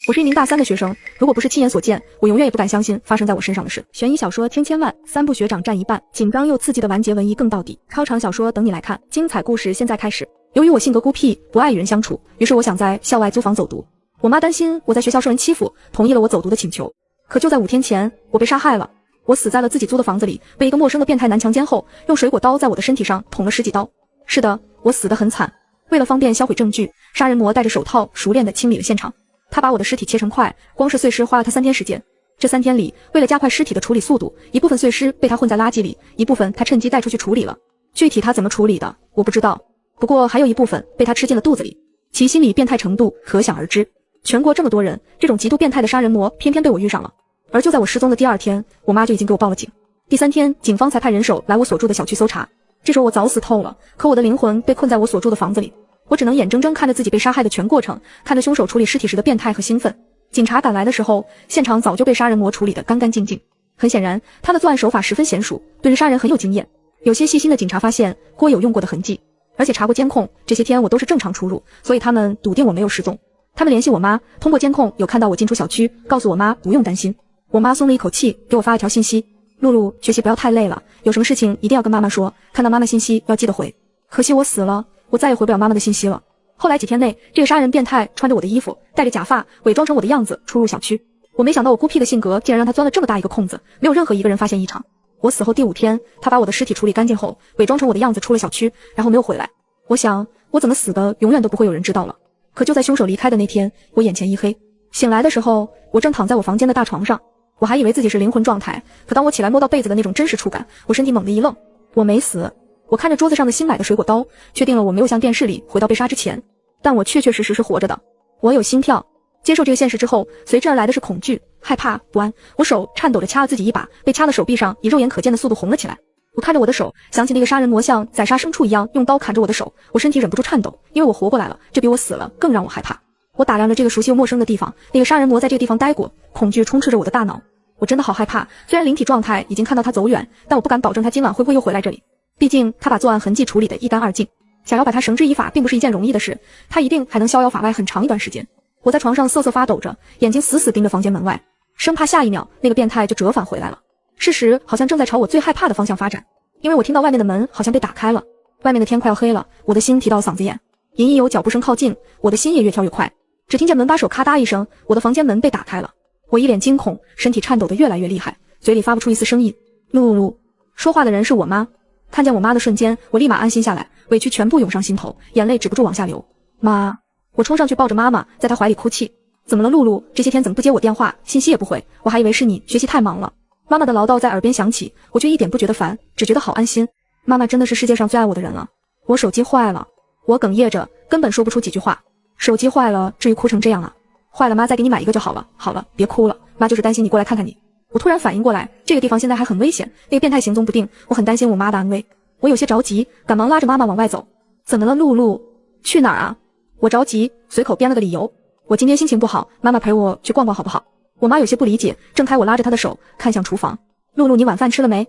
我是一名大3的学生，如果不是亲眼所见，我永远也不敢相信发生在我身上的事。悬疑小说听千万，3部学长占一半，紧张又刺激的完结文艺更到底。超长小说等你来看，精彩故事现在开始。由于我性格孤僻，不爱与人相处，于是我想在校外租房走读。我妈担心我在学校受人欺负，同意了我走读的请求。可就在5天前，我被杀害了。我死在了自己租的房子里，被一个陌生的变态男强奸后，用水果刀在我的身体上捅了10几刀。是的，我死得很惨。为了方便销毁证据，杀人魔戴着手套熟练地清理了现场。他把我的尸体切成块，光是碎尸花了他3天时间。这3天里，为了加快尸体的处理速度，一部分碎尸被他混在垃圾里，一部分他趁机带出去处理了。具体他怎么处理的，我不知道。不过还有一部分被他吃进了肚子里，其心理变态程度可想而知。全国这么多人，这种极度变态的杀人魔偏偏被我遇上了。而就在我失踪的第2天，我妈就已经给我报了警。第3天，警方才派人手来我所住的小区搜查。这时候我早死透了，可我的灵魂被困在我所住的房子里。我只能眼睁睁看着自己被杀害的全过程，看着凶手处理尸体时的变态和兴奋。警察赶来的时候，现场早就被杀人魔处理得干干净净。很显然，他的作案手法十分娴熟，对人杀人很有经验。有些细心的警察发现锅有用过的痕迹，而且查过监控，这些天我都是正常出入，所以他们笃定我没有失踪。他们联系我妈，通过监控有看到我进出小区，告诉我妈不用担心。我妈松了一口气，给我发了条信息：露露，学习不要太累了，有什么事情一定要跟妈妈说，看到妈妈信息要记得回。可惜我死了，我再也回不了妈妈的信息了。后来几天内，这个杀人变态穿着我的衣服，戴着假发，伪装成我的样子出入小区。我没想到我孤僻的性格竟然让他钻了这么大一个空子，没有任何一个人发现异常。我死后第5天，他把我的尸体处理干净后，伪装成我的样子出了小区，然后没有回来。我想，我怎么死的，永远都不会有人知道了。可就在凶手离开的那天，我眼前一黑，醒来的时候，我正躺在我房间的大床上。我还以为自己是灵魂状态，可当我起来摸到被子的那种真实触感，我身体猛地一愣。我没死。我看着桌子上的新买的水果刀，确定了我没有像电视里回到被杀之前，但我确确实实是活着的。我有心跳。接受这个现实之后，随之而来的是恐惧、害怕、不安。我手颤抖着掐了自己一把，被掐的手臂上以肉眼可见的速度红了起来。我看着我的手，想起那个杀人魔像宰杀牲畜一样用刀砍着我的手，我身体忍不住颤抖，因为我活过来了，这比我死了更让我害怕。我打量着这个熟悉又陌生的地方，那个杀人魔在这个地方待过，恐惧充斥着我的大脑。我真的好害怕，虽然灵体状态已经看到他走远，但我不敢保证他今晚会不会又回来这里。毕竟他把作案痕迹处理得一干二净，想要把他绳之以法并不是一件容易的事，他一定还能逍遥法外很长一段时间。我在床上瑟瑟发抖着，眼睛死死盯着房间门外，生怕下一秒那个变态就折返回来了。事实好像正在朝我最害怕的方向发展，因为我听到外面的门好像被打开了，外面的天快要黑了，我的心提到嗓子眼，隐隐有脚步声靠近，我的心也越跳越快。只听见门把手咔嗒一声，我的房间门被打开了。我一脸惊恐，身体颤抖得越来越厉害，嘴里发不出一丝声音。露露，说话的人是我妈。看见我妈的瞬间，我立马安心下来，委屈全部涌上心头，眼泪止不住往下流。妈，我冲上去抱着妈妈，在她怀里哭泣。怎么了，露露？这些天怎么不接我电话，信息也不回？我还以为是你学习太忙了。妈妈的唠叨在耳边响起，我却一点不觉得烦，只觉得好安心。妈妈真的是世界上最爱我的人了。我手机坏了，我哽咽着，根本说不出几句话。手机坏了，至于哭成这样啊？坏了，妈再给你买一个就好了。好了，别哭了，妈就是担心你过来看看你。我突然反应过来，这个地方现在还很危险，那个变态行踪不定，我很担心我妈的安危。我有些着急，赶忙拉着妈妈往外走。怎么了，露露？去哪儿啊？我着急，随口编了个理由。我今天心情不好，妈妈陪我去逛逛好不好？我妈有些不理解，挣开我拉着她的手，看向厨房。露露，你晚饭吃了没？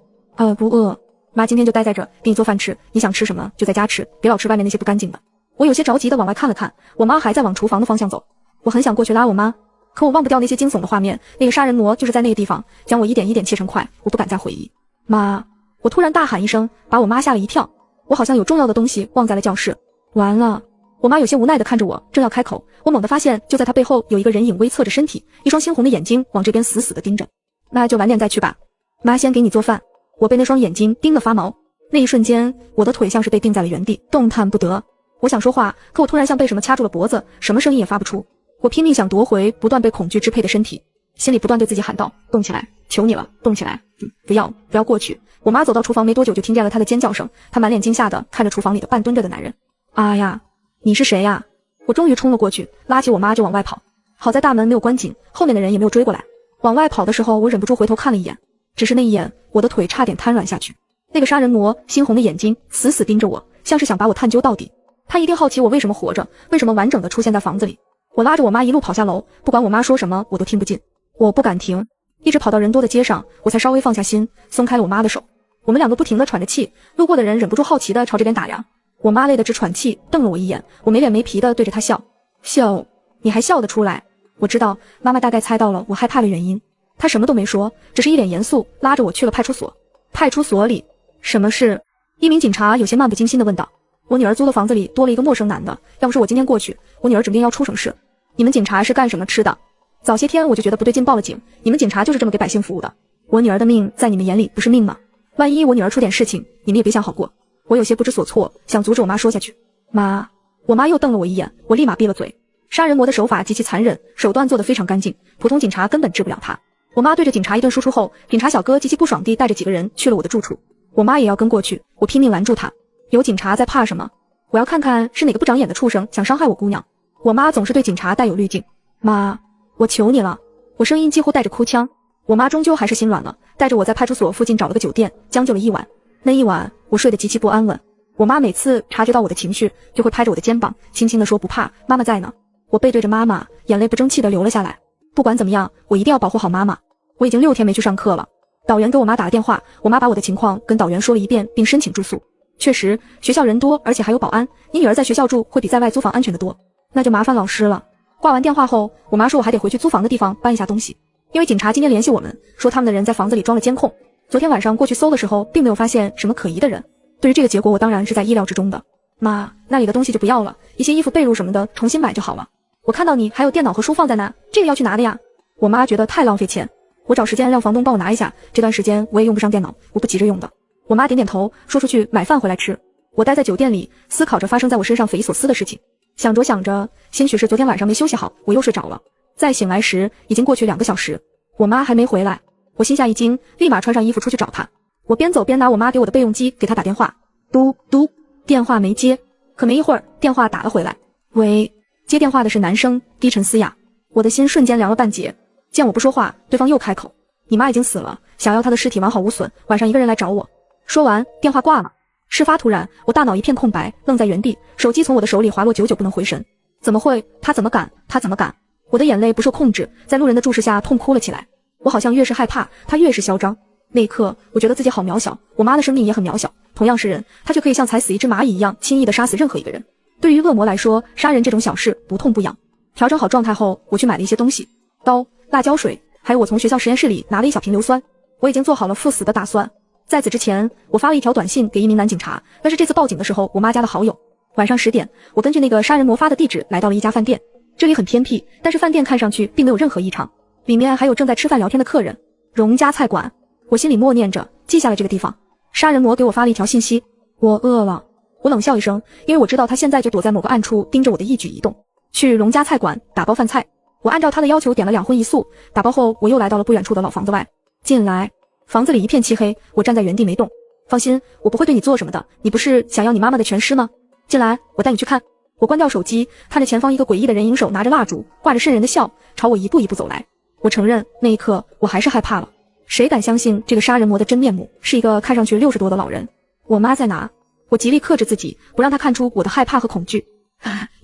不饿。妈今天就待在这儿，给你做饭吃，你想吃什么就在家吃，别老吃外面那些不干净的。我有些着急的往外看了看，我妈还在往厨房的方向走。我很想过去拉我妈，可我忘不掉那些惊悚的画面，那个杀人魔就是在那个地方，将我一点一点切成块，我不敢再回忆。妈！我突然大喊一声，把我妈吓了一跳。我好像有重要的东西忘在了教室。完了！我妈有些无奈地看着我，正要开口，我猛地发现就在她背后有一个人影微侧着身体，一双猩红的眼睛往这边死死地盯着。那就晚点再去吧，妈先给你做饭。我被那双眼睛盯得发毛，那一瞬间我的腿像是被定在了原地，动弹不得。我想说话，可我突然像被什么掐住了脖子，什么声音也发不出。我拼命想夺回不断被恐惧支配的身体，心里不断对自己喊道：动起来，求你了，动起来！不要过去！我妈走到厨房没多久就听见了她的尖叫声，她满脸惊吓地看着厨房里的半蹲着的男人。啊呀，你是谁呀？我终于冲了过去，拉起我妈就往外跑。好在大门没有关紧，后面的人也没有追过来。往外跑的时候，我忍不住回头看了一眼，只是那一眼，我的腿差点瘫软下去。那个杀人魔猩红的眼睛死死盯着我，像是想把我探究到底。他一定好奇我为什么活着，为什么完整的出现在房子里。我拉着我妈一路跑下楼，不管我妈说什么我都听不进。我不敢停，一直跑到人多的街上，我才稍微放下心，松开了我妈的手。我们两个不停地喘着气，路过的人忍不住好奇地朝这边打量。我妈累得直喘气，瞪了我一眼，我没脸没皮地对着她笑。笑？你还笑得出来？我知道妈妈大概猜到了我害怕的原因，她什么都没说，只是一脸严肃拉着我去了派出所。派出所里，什么事？一名警察有些漫不经心地问道。我女儿租的房子里多了一个陌生男的，要不是我今天过去，我女儿指定要出什么事。你们警察是干什么吃的？早些天我就觉得不对劲，报了警。你们警察就是这么给百姓服务的。我女儿的命在你们眼里不是命吗？万一我女儿出点事情，你们也别想好过。我有些不知所措，想阻止我妈说下去。妈，我妈又瞪了我一眼，我立马闭了嘴。杀人魔的手法极其残忍，手段做得非常干净，普通警察根本治不了他。我妈对着警察一顿输出后，警察小哥极其不爽地带着几个人去了我的住处。我妈也要跟过去，我拼命拦住他。有警察在怕什么？我要看看是哪个不长眼的畜生想伤害我姑娘。我妈总是对警察带有滤镜。妈，我求你了，我声音几乎带着哭腔。我妈终究还是心软了，带着我在派出所附近找了个酒店，将就了一晚。那一晚我睡得极其不安稳。我妈每次察觉到我的情绪，就会拍着我的肩膀，轻轻地说不怕，妈妈在呢。我背对着妈妈，眼泪不争气地流了下来。不管怎么样，我一定要保护好妈妈。我已经6天没去上课了。导员给我妈打了电话，我妈把我的情况跟导员说了一遍，并申请住宿。确实，学校人多，而且还有保安，你女儿在学校住会比在外租房安全得多。那就麻烦老师了。挂完电话后，我妈说我还得回去租房的地方搬一下东西，因为警察今天联系我们，说他们的人在房子里装了监控。昨天晚上过去搜的时候，并没有发现什么可疑的人。对于这个结果，我当然是在意料之中的。妈，那里的东西就不要了，一些衣服、被褥什么的重新买就好了。我看到你还有电脑和书放在那，这个要去拿的呀。我妈觉得太浪费钱，我找时间让房东帮我拿一下，这段时间我也用不上电脑，我不急着用的。我妈点点头，说出去买饭回来吃。我待在酒店里，思考着发生在我身上匪夷所思的事情。想着想着，兴许是昨天晚上没休息好，我又睡着了。再醒来时，已经过去2个小时，我妈还没回来。我心下一惊，立马穿上衣服出去找她。我边走边拿我妈给我的备用机给她打电话，嘟嘟，电话没接。可没一会儿，电话打了回来。喂，接电话的是男生，低沉嘶哑。我的心瞬间凉了半截。见我不说话，对方又开口：你妈已经死了，想要她的尸体完好无损，晚上一个人来找我。说完，电话挂了。事发突然，我大脑一片空白，愣在原地，手机从我的手里滑落，久久不能回神。怎么会？他怎么敢？他怎么敢？我的眼泪不受控制，在路人的注视下痛哭了起来。我好像越是害怕，他越是嚣张。那一刻，我觉得自己好渺小，我妈的生命也很渺小。同样是人，她却可以像踩死一只蚂蚁一样轻易地杀死任何一个人。对于恶魔来说，杀人这种小事不痛不痒。调整好状态后，我去买了一些东西，刀、辣椒水，还有我从学校实验室里拿了一小瓶硫酸。我已经做好了赴死的打算。在此之前，我发了一条短信给一名男警察，但是这次报警的时候，我妈加了好友。晚上10点，我根据那个杀人魔发的地址来到了一家饭店。这里很偏僻，但是饭店看上去并没有任何异常，里面还有正在吃饭聊天的客人。荣家菜馆，我心里默念着，记下了这个地方。杀人魔给我发了一条信息：我饿了。我冷笑一声，因为我知道他现在就躲在某个暗处盯着我的一举一动。去荣家菜馆打包饭菜，我按照他的要求点了2荤1素。打包后，我又来到了不远处的老房子外。进来，房子里一片漆黑，我站在原地没动。放心，我不会对你做什么的，你不是想要你妈妈的全尸吗？进来，我带你去看。我关掉手机，看着前方一个诡异的人影手拿着蜡烛，挂着瘆人的笑，朝我一步一步走来。我承认，那一刻我还是害怕了。谁敢相信这个杀人魔的真面目是一个看上去60多的老人？我妈在哪？我极力克制自己，不让她看出我的害怕和恐惧。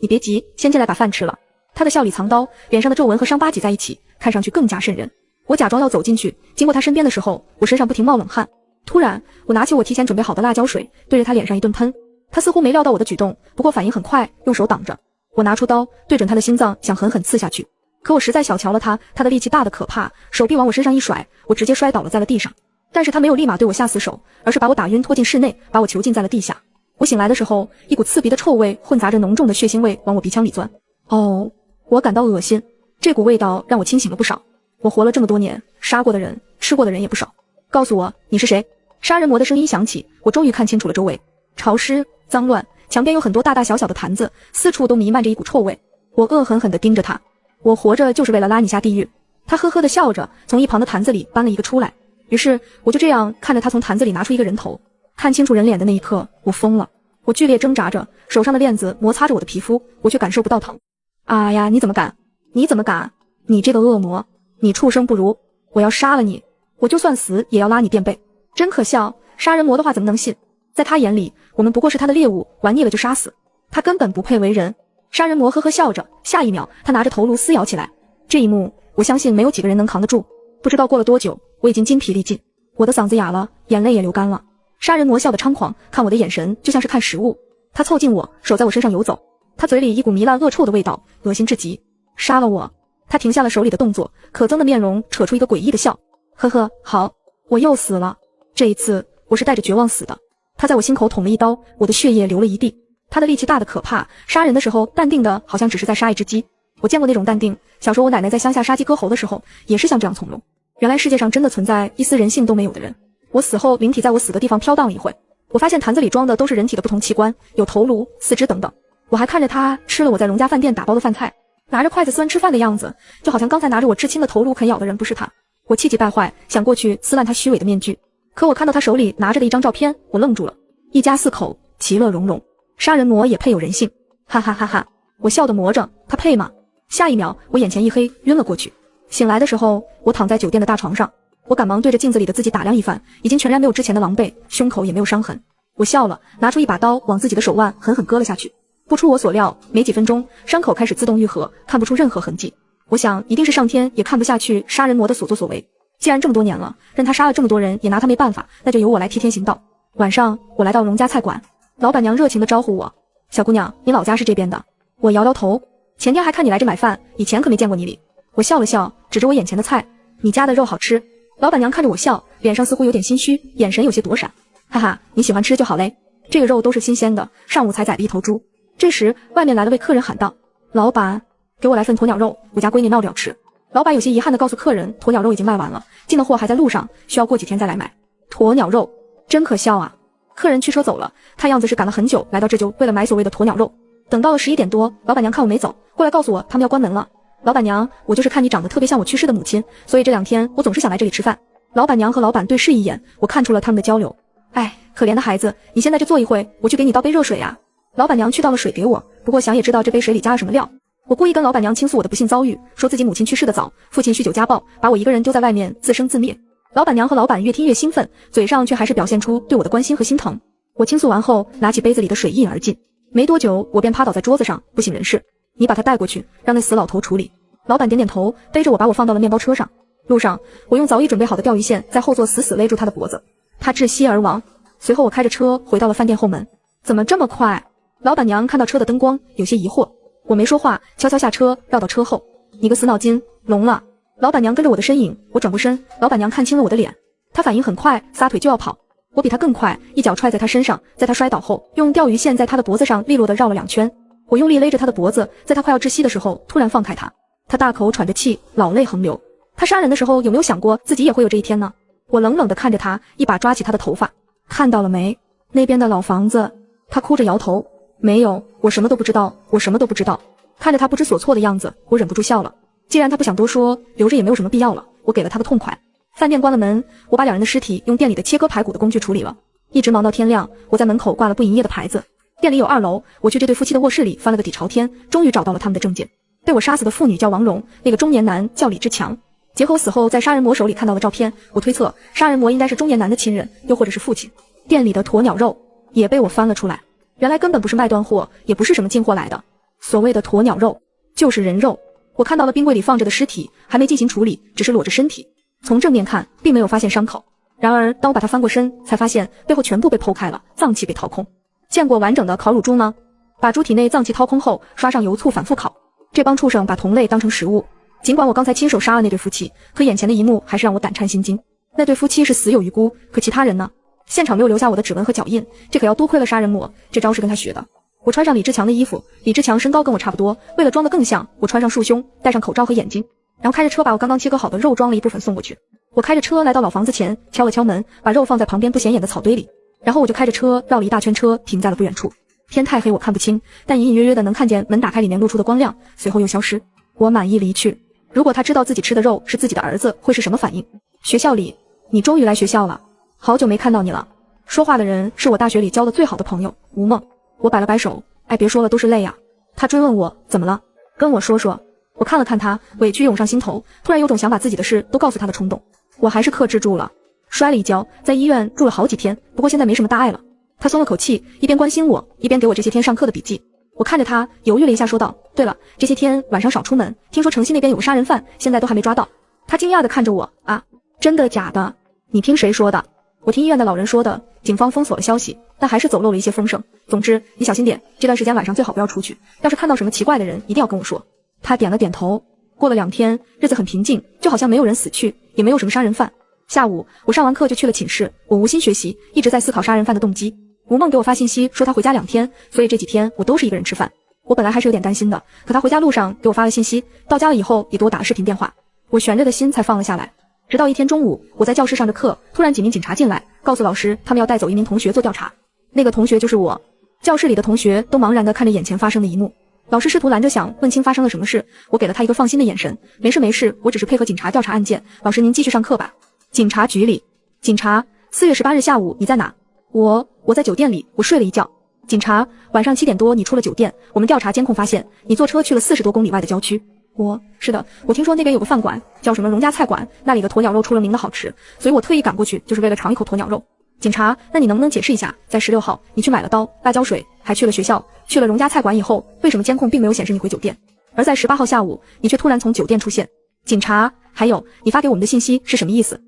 你别急，先进来把饭吃了。他的笑里藏刀，脸上的皱纹和伤疤挤在一起，看上去更加瘆人。我假装要走进去，经过他身边的时候，我身上不停冒冷汗。突然，我拿起我提前准备好的辣椒水，对着他脸上一顿喷。他似乎没料到我的举动，不过反应很快，用手挡着。我拿出刀，对准他的心脏，想狠狠刺下去。可我实在小瞧了他，他的力气大得可怕，手臂往我身上一甩，我直接摔倒了在了地上。但是他没有立马对我下死手，而是把我打晕拖进室内，把我囚禁在了地下。我醒来的时候，一股刺鼻的臭味混杂着浓重的血腥味往我鼻腔里钻。哦，我感到恶心，这股味道让我清醒了不少。我活了这么多年，杀过的人，吃过的人也不少。告诉我，你是谁？杀人魔的声音响起，我终于看清楚了周围。潮湿、脏乱，墙边有很多大大小小的坛子，四处都弥漫着一股臭味。我恶狠狠地盯着他。我活着就是为了拉你下地狱。他呵呵地笑着，从一旁的坛子里搬了一个出来。于是我就这样看着他从坛子里拿出一个人头。看清楚人脸的那一刻，我疯了。我剧烈挣扎着，手上的链子摩擦着我的皮肤，我却感受不到疼。啊呀，你怎么敢？你怎么敢？你这个恶魔！你畜生不如！我要杀了你！我就算死也要拉你垫背！真可笑，杀人魔的话怎么能信？在他眼里，我们不过是他的猎物，玩腻了就杀死。他根本不配为人。杀人魔呵呵笑着，下一秒他拿着头颅撕咬起来。这一幕，我相信没有几个人能扛得住。不知道过了多久，我已经筋疲力尽，我的嗓子哑了，眼泪也流干了。杀人魔笑得猖狂，看我的眼神就像是看食物。他凑近我，手在我身上游走，他嘴里一股糜烂恶臭的味道，恶心至极。杀了我！他停下了手里的动作，可憎的面容扯出一个诡异的笑。呵呵，好，我又死了。这一次我是带着绝望死的。他在我心口捅了一刀，我的血液流了一地。他的力气大得可怕，杀人的时候淡定的好像只是在杀一只鸡。我见过那种淡定，小时候我奶奶在乡下杀鸡割喉的时候也是像这样从容。原来世界上真的存在一丝人性都没有的人。我死后灵体在我死的地方飘荡了一会，我发现坛子里装的都是人体的不同器官，有头颅、四肢等等。我还看着他吃了我在荣家饭店打包的饭菜，拿着筷子酸吃饭的样子，就好像刚才拿着我至亲的头颅啃咬的人不是他。我气急败坏，想过去撕烂他虚伪的面具，可我看到他手里拿着的一张照片，我愣住了。一家4口，其乐融融，杀人魔也配有人性，哈哈哈哈！我笑得魔怔，他配吗？下一秒，我眼前一黑，晕了过去。醒来的时候，我躺在酒店的大床上，我赶忙对着镜子里的自己打量一番，已经全然没有之前的狼狈，胸口也没有伤痕。我笑了，拿出一把刀往自己的手腕狠狠割了下去。不出我所料，没几分钟，伤口开始自动愈合，看不出任何痕迹。我想，一定是上天也看不下去杀人魔的所作所为。既然这么多年了，任他杀了这么多人，也拿他没办法，那就由我来替天行道。晚上，我来到荣家菜馆，老板娘热情地招呼我：“小姑娘，你老家是这边的？”我摇摇头，前天还看你来这买饭，以前可没见过你哩。我笑了笑，指着我眼前的菜：“你家的肉好吃。”老板娘看着我笑，脸上似乎有点心虚，眼神有些躲闪。哈哈，你喜欢吃就好嘞，这个肉都是新鲜的，上午才宰的一头猪。这时，外面来了位客人喊道：“老板，给我来份鸵鸟肉，我家闺女闹着要吃。”老板有些遗憾地告诉客人，鸵鸟肉已经卖完了，进的货还在路上，需要过几天再来买。鸵鸟肉，真可笑啊！客人驱车走了，看样子是赶了很久，来到这就为了买所谓的鸵鸟肉。等到了11点多，老板娘看我没走，过来告诉我他们要关门了。老板娘，我就是看你长得特别像我去世的母亲，所以这2天我总是想来这里吃饭。老板娘和老板对视一眼，我看出了他们的交流。哎，可怜的孩子，你现在就坐一会，我去给你倒杯热水啊。老板娘去倒了水给我，不过想也知道这杯水里加了什么料。我故意跟老板娘倾诉我的不幸遭遇，说自己母亲去世的早，父亲酗酒家暴，把我一个人丢在外面自生自灭。老板娘和老板越听越兴奋，嘴上却还是表现出对我的关心和心疼。我倾诉完后，拿起杯子里的水一饮而尽。没多久，我便趴倒在桌子上，不省人事。你把他带过去，让那死老头处理。老板点点头，背着我把我放到了面包车上。路上，我用早已准备好的钓鱼线在后座死死勒住他的脖子，他窒息而亡。随后我开着车回到了饭店后门。怎么这么快？老板娘看到车的灯光，有些疑惑。我没说话，悄悄下车，绕到车后。你个死脑筋，聋了！老板娘跟着我的身影，我转过身，老板娘看清了我的脸，她反应很快，撒腿就要跑。我比她更快，一脚踹在她身上，在她摔倒后，用钓鱼线在她的脖子上利落地绕了2圈。我用力勒着她的脖子，在她快要窒息的时候，突然放开她。她大口喘着气，老泪横流。她杀人的时候有没有想过自己也会有这一天呢？我冷冷地看着她，一把抓起她的头发，看到了没？那边的老房子。她哭着摇头，没有，我什么都不知道，我什么都不知道。看着她不知所措的样子，我忍不住笑了。既然她不想多说，留着也没有什么必要了，我给了她个痛快。饭店关了门，我把2人的尸体用店里的切割排骨的工具处理了，一直忙到天亮。我在门口挂了不营业的牌子。店里有2楼，我去这对夫妻的卧室里翻了个底朝天，终于找到了他们的证件。被我杀死的妇女叫王蓉，那个中年男叫李志强。结合我死后在杀人魔手里看到的照片，我推测杀人魔应该是中年男的亲人，又或者是父亲。店里的鸵鸟肉也被我翻了出来，原来根本不是卖断货，也不是什么进货来的。所谓的鸵鸟肉就是人肉。我看到了冰柜里放着的尸体，还没进行处理，只是裸着身体。从正面看，并没有发现伤口。然而当我把它翻过身，才发现背后全部被剖开了，脏器被掏空。见过完整的烤乳猪吗？把猪体内脏器掏空后，刷上油醋反复烤。这帮畜生把同类当成食物。尽管我刚才亲手杀了那对夫妻，可眼前的一幕还是让我胆颤心惊。那对夫妻是死有余辜，可其他人呢？现场没有留下我的指纹和脚印，这可要多亏了杀人魔，这招是跟他学的。我穿上李志强的衣服，李志强身高跟我差不多，为了装得更像，我穿上束胸，戴上口罩和眼镜，然后开着车把我刚刚切割好的肉装了一部分送过去。我开着车来到老房子前，敲了敲门，把肉放在旁边不显眼的草堆里，然后我就开着车绕了一大圈，车停在了不远处。天太黑我看不清，但隐隐约约的能看见门打开里面露出的光亮，随后又消失。我满意离去。如果他知道自己吃的肉是自己的儿子，会是什么反应？学校里，你终于来学校了，好久没看到你了。说话的人是我大学里交的最好的朋友吴梦。我摆了摆手，哎，别说了，都是泪啊。他追问我怎么了，跟我说说。我看了看他，委屈涌上心头，突然有种想把自己的事都告诉他的冲动。我还是克制住了，摔了一跤，在医院住了好几天，不过现在没什么大碍了。他松了口气，一边关心我，一边给我这些天上课的笔记。我看着他，犹豫了一下，说道：“对了，这些天晚上少出门，听说城西那边有个杀人犯，现在都还没抓到。”他惊讶地看着我，啊，真的假的？你听谁说的？我听医院的老人说的，警方封锁了消息，但还是走漏了一些风声。总之，你小心点，这段时间晚上最好不要出去，要是看到什么奇怪的人，一定要跟我说。他点了点头。过了2天，日子很平静，就好像没有人死去，也没有什么杀人犯。下午我上完课就去了寝室，我无心学习，一直在思考杀人犯的动机。吴梦给我发信息说他回家2天，所以这几天我都是一个人吃饭。我本来还是有点担心的，可他回家路上给我发了信息，到家了以后也给我打了视频电话，我悬着的心才放了下来。直到一天中午，我在教室上着课，突然几名警察进来，告诉老师他们要带走一名同学做调查。那个同学就是我。教室里的同学都茫然地看着眼前发生的一幕。老师试图拦着想问清发生了什么事，我给了他一个放心的眼神，没事，我只是配合警察调查案件，老师您继续上课吧。警察局里，警察，4月18日下午你在哪？我在酒店里，我睡了一觉。警察，晚上7点多你出了酒店，我们调查监控发现你坐车去了40多公里外的郊区。是的，我听说那边有个饭馆叫什么荣家菜馆，那里的鸵鸟肉出了名的好吃，所以我特意赶过去就是为了尝一口鸵鸟肉。警察，那你能不能解释一下，在16号你去买了刀、辣椒水，还去了学校，去了荣家菜馆以后，为什么监控并没有显示你回酒店，而在18号下午你却突然从酒店出现？警察，还有你发给我们的信息是什么意思？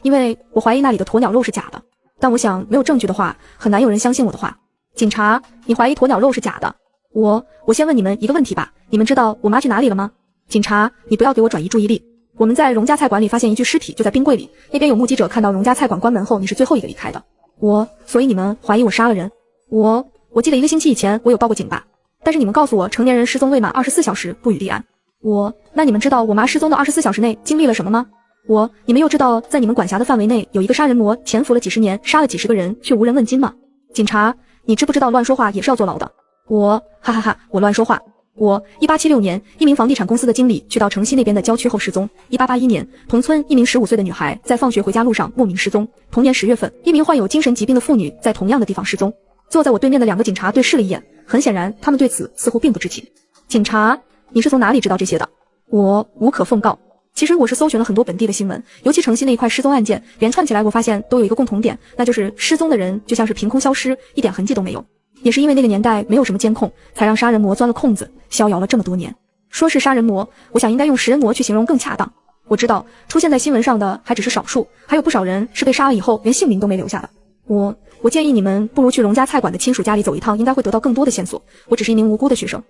因为我怀疑那里的鸵鸟肉是假的，但我想没有证据的话，很难有人相信我的话。警察，你怀疑鸵鸟肉是假的？我先问你们一个问题吧，你们知道我妈去哪里了吗？警察，你不要给我转移注意力。我们在荣家菜馆里发现一具尸体，就在冰柜里，那边有目击者看到荣家菜馆关门后你是最后一个离开的。所以你们怀疑我杀了人？我记得1个星期以前我有报过警吧，但是你们告诉我成年人失踪未满24小时不予立案。那你们知道我妈失踪的24小时内经历了什么吗？你们又知道在你们管辖的范围内有一个杀人魔潜伏了几十年，杀了几十个人却无人问津吗？警察，你知不知道乱说话也是要坐牢的？哈哈哈，我乱说话。1876年，一名房地产公司的经理去到城西那边的郊区后失踪。1881年，同村一名15岁的女孩在放学回家路上莫名失踪。同年10月份，一名患有精神疾病的妇女在同样的地方失踪。坐在我对面的2个警察对视了一眼，很显然他们对此似乎并不知情。警察，你是从哪里知道这些的？我无可奉告。其实我是搜寻了很多本地的新闻，尤其城西那一块失踪案件，连串起来我发现都有一个共同点，那就是失踪的人就像是凭空消失，一点痕迹都没有。也是因为那个年代没有什么监控，才让杀人魔钻了空子，逍遥了这么多年。说是杀人魔，我想应该用食人魔去形容更恰当。我知道出现在新闻上的还只是少数，还有不少人是被杀了以后连姓名都没留下的。我建议你们不如去荣家菜馆的亲属家里走一趟，应该会得到更多的线索。我只是一名无辜的学生。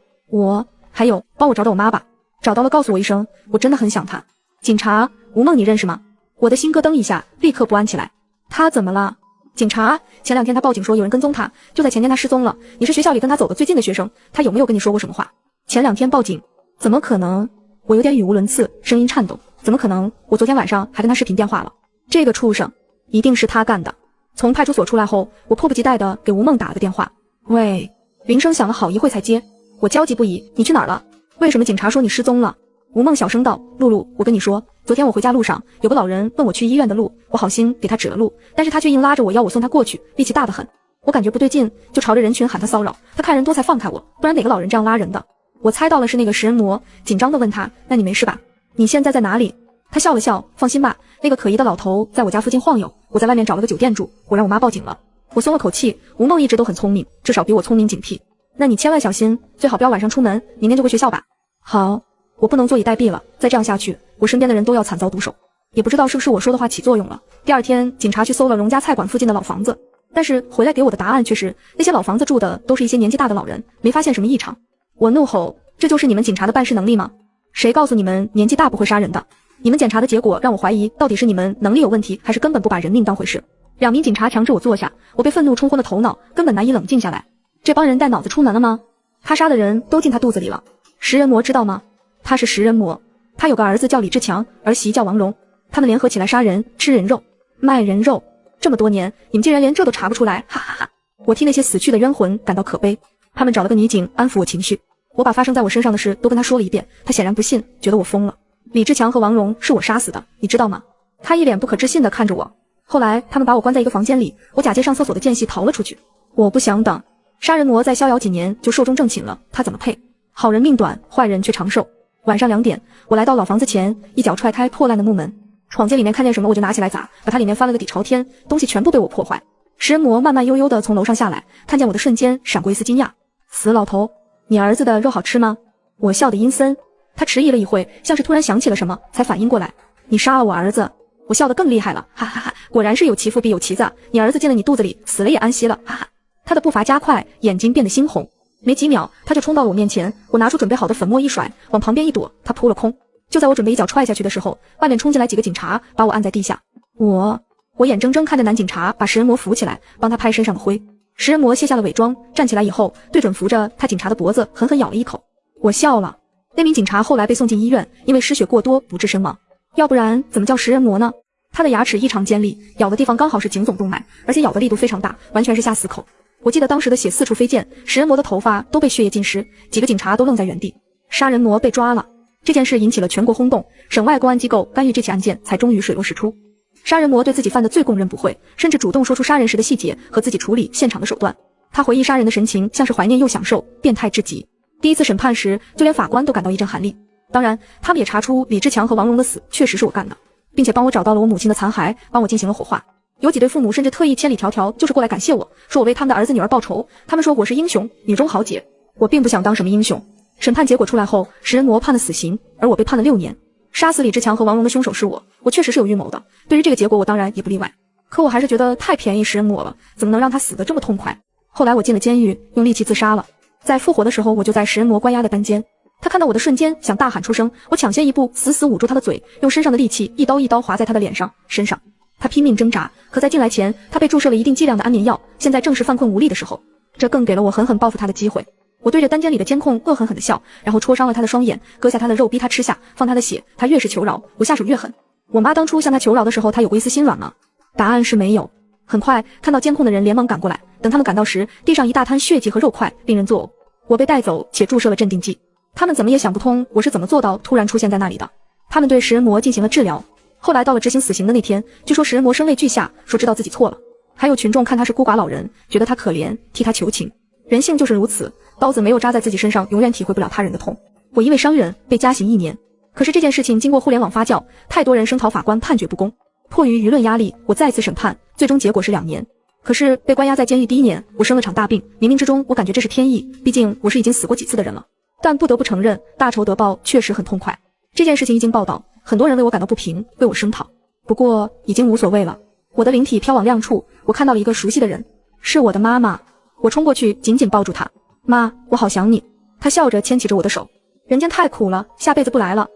还有帮我找找我妈吧，找到了告诉我一声，我真的很想她。警察，吴梦你认识吗？我的心咯噔一下，立刻不安起来。她怎么了？警察，前2天他报警说有人跟踪他，就在前天他失踪了。你是学校里跟他走的最近的学生，他有没有跟你说过什么话？前2天报警，怎么可能？我有点语无伦次，声音颤抖。怎么可能？我昨天晚上还跟他视频电话了。这个畜生，一定是他干的。从派出所出来后，我迫不及待地给吴梦打了个电话。喂，铃声响了好一会才接，我焦急不已。你去哪儿了？为什么警察说你失踪了？吴梦小声道：露露，我跟你说，昨天我回家路上，有个老人问我去医院的路，我好心给他指了路，但是他却硬拉着我要我送他过去，力气大得很。我感觉不对劲，就朝着人群喊他骚扰，他看人多才放开我，不然哪个老人这样拉人的？我猜到了是那个食人魔，紧张地问他，那你没事吧？你现在在哪里？他笑了笑，放心吧，那个可疑的老头在我家附近晃悠，我在外面找了个酒店住，我让我妈报警了。我松了口气，吴梦一直都很聪明，至少比我聪明警惕。那你千万小心，最好不要晚上出门，明天就回学校吧。好。我不能坐以待毙了，再这样下去，我身边的人都要惨遭毒手。也不知道是不是我说的话起作用了。第2天，警察去搜了荣家菜馆附近的老房子，但是回来给我的答案却是那些老房子住的都是一些年纪大的老人，没发现什么异常。我怒吼：这就是你们警察的办事能力吗？谁告诉你们年纪大不会杀人的？你们检查的结果让我怀疑，到底是你们能力有问题，还是根本不把人命当回事？2名警察强制我坐下，我被愤怒冲昏了头脑，根本难以冷静下来。这帮人带脑子出门了吗？他杀的人都进他肚子里了。食人魔知道吗？他是食人魔，他有个儿子叫李志强，儿媳叫王蓉，他们联合起来杀人、吃人肉、卖人肉。这么多年，你们竟然连这都查不出来，哈哈哈！我替那些死去的冤魂感到可悲。他们找了个女警安抚我情绪，我把发生在我身上的事都跟他说了一遍，他显然不信，觉得我疯了。李志强和王蓉是我杀死的，你知道吗？他一脸不可置信地看着我。后来他们把我关在一个房间里，我假借上厕所的间隙逃了出去。我不想等，杀人魔再逍遥几年就寿终正寝了，他怎么配？好人命短，坏人却长寿。晚上2点，我来到老房子前，一脚踹开破烂的木门，闯进里面，看见什么我就拿起来砸，把它里面翻了个底朝天，东西全部被我破坏。食人魔慢慢悠悠地从楼上下来，看见我的瞬间闪过一丝惊讶。死老头，你儿子的肉好吃吗？我笑得阴森。他迟疑了一会，像是突然想起了什么，才反应过来。你杀了我儿子。我笑得更厉害了，哈哈哈！果然是有其父必有其子，你儿子进了你肚子里，死了也安息了，哈哈。他的步伐加快，眼睛变得猩红。没几秒，他就冲到了我面前，我拿出准备好的粉末一甩，往旁边一躲，他扑了空。就在我准备一脚踹下去的时候，外面冲进来几个警察，把我按在地下。我眼睁睁看着男警察把食人魔扶起来，帮他拍身上的灰。食人魔卸下了伪装，站起来以后，对准扶着他警察的脖子狠狠咬了一口。我笑了。那名警察后来被送进医院，因为失血过多不治身亡。要不然怎么叫食人魔呢？他的牙齿异常尖利，咬的地方刚好是颈总动脉，而且咬的力度非常大，完全是下死口。我记得当时的血四处飞溅，食人魔的头发都被血液浸湿，几个警察都愣在原地。杀人魔被抓了。这件事引起了全国轰动，省外公安机构干预这起案件才终于水落石出。杀人魔对自己犯的罪供认不讳，甚至主动说出杀人时的细节和自己处理现场的手段。他回忆杀人的神情像是怀念又享受，变态至极。第一次审判时，就连法官都感到一阵寒栗。当然，他们也查出李志强和王蓉的死确实是我干的，并且帮我找到了我母亲的残骸，帮我进行了火化。有几对父母甚至特意千里迢迢就是过来感谢我，说我为他们的儿子女儿报仇。他们说我是英雄，女中豪杰。我并不想当什么英雄。审判结果出来后，食人魔判了死刑，而我被判了6年。杀死李志强和王蓉的凶手是我确实是有预谋的。对于这个结果，我当然也不例外。可我还是觉得太便宜食人魔了，怎么能让他死得这么痛快？后来我进了监狱，用利器自杀了。在复活的时候，我就在食人魔关押的单间。他看到我的瞬间，想大喊出声，我抢先一步，死死捂住他的嘴，用身上的利器一刀一刀划在他的脸上、身上。他拼命挣扎，可在进来前，他被注射了一定剂量的安眠药。现在正是犯困无力的时候，这更给了我狠狠报复他的机会。我对着单间里的监控恶狠狠地笑，然后戳伤了他的双眼，割下他的肉逼他吃下，放他的血。他越是求饶，我下手越狠。我妈当初向他求饶的时候，他有过一丝心软吗？答案是没有。很快，看到监控的人连忙赶过来，等他们赶到时，地上一大滩血迹和肉块，令人作呕。我被带走且注射了镇定剂。他们怎么也想不通我是怎么做到突然出现在那里的。他们对食人魔进行了治疗。后来到了执行死刑的那天，据说食人魔声泪俱下，说知道自己错了。还有群众看他是孤寡老人，觉得他可怜，替他求情。人性就是如此，刀子没有扎在自己身上，永远体会不了他人的痛。我因为伤人被加刑1年，可是这件事情经过互联网发酵，太多人声讨法官判决不公。迫于舆论压力，我再次审判，最终结果是2年。可是被关押在监狱第1年，我生了场大病，冥冥之中我感觉这是天意，毕竟我是已经死过几次的人了。但不得不承认，大仇得报确实很痛快。这件事情一经报道，很多人为我感到不平，为我声讨。不过已经无所谓了。我的灵体飘往亮处，我看到了一个熟悉的人，是我的妈妈。我冲过去紧紧抱住她，妈，我好想你。她笑着牵起着我的手，人间太苦了，下辈子不来了。